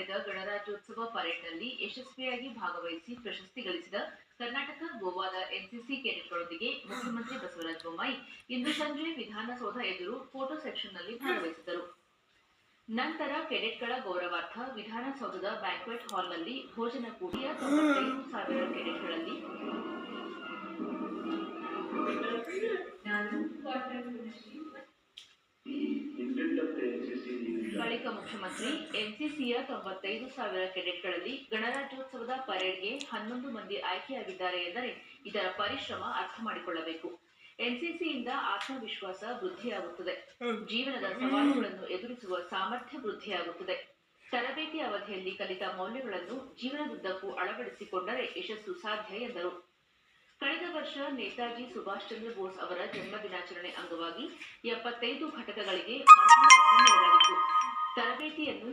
ನಡೆದ ಗಣರಾಜ್ಯೋತ್ಸವ ಪರೇಡ್ನಲ್ಲಿ ಯಶಸ್ವಿಯಾಗಿ ಭಾಗವಹಿಸಿ ಪ್ರಶಸ್ತಿ ಗಳಿಸಿದ ಕರ್ನಾಟಕ ಗೋವಾದ ಎನ್ಸಿಸಿ ಕೆಡೆಟ್ಗಳೊಂದಿಗೆ ಮುಖ್ಯಮಂತ್ರಿ ಬಸವರಾಜ ಬೊಮ್ಮಾಯಿ ಇಂದು ಸಂಜೆ ವಿಧಾನಸೌಧ ಎದುರು ಫೋಟೋ ಸೆಕ್ಷನ್ನಲ್ಲಿ ಭಾಗವಹಿಸಿದರು. ನಂತರ ಕೆಡೆಟ್ಗಳ ಗೌರವಾರ್ಥ ವಿಧಾನಸೌಧದ ಬ್ಯಾಂಕ್ವೆಟ್ ಹಾಲ್ನಲ್ಲಿ ಭೋಜನ ಕೂಡಿ 95,000 ಕೆಡೆಟ್ಗಳಲ್ಲಿ ಬಳಿಕ ಮುಖ್ಯಮಂತ್ರಿ ಎನ್ಸಿಸಿಯ 95,000 ಕೆಡೆಟ್ಗಳಲ್ಲಿ ಗಣರಾಜ್ಯೋತ್ಸವದ ಪರೇಡ್ಗೆ 11 ಮಂದಿ ಆಯ್ಕೆಯಾಗಿದ್ದಾರೆ ಎಂದರೆ ಇದರ ಪರಿಶ್ರಮ ಅರ್ಥ ಮಾಡಿಕೊಳ್ಳಬೇಕು. ಎನ್ಸಿಸಿಯಿಂದ ಆತ್ಮವಿಶ್ವಾಸ ವೃದ್ಧಿಯಾಗುತ್ತದೆ, ಜೀವನದ ಸವಾಲುಗಳನ್ನು ಎದುರಿಸುವ ಸಾಮರ್ಥ್ಯ ವೃದ್ಧಿಯಾಗುತ್ತದೆ. ತರಬೇತಿ ಅವಧಿಯಲ್ಲಿ ಕಲಿತ ಮೌಲ್ಯಗಳನ್ನು ಜೀವನದುದ್ದಕ್ಕೂ ಅಳವಡಿಸಿಕೊಂಡರೆ ಯಶಸ್ಸು ಸಾಧ್ಯ ಎಂದರು. ಕಳೆದ ವರ್ಷ ನೇತಾಜಿ ಸುಭಾಷ್ ಚಂದ್ರ ಬೋಸ್ ಅವರ ಜನ್ಮದಿನಾಚರಣೆ ಅಂಗವಾಗಿ 75 ಘಟಕಗಳಿಗೆ ಮಂಜೂರಾತಿ ನೀಡಲಾಗಿತ್ತು. ತರಬೇತಿಯನ್ನು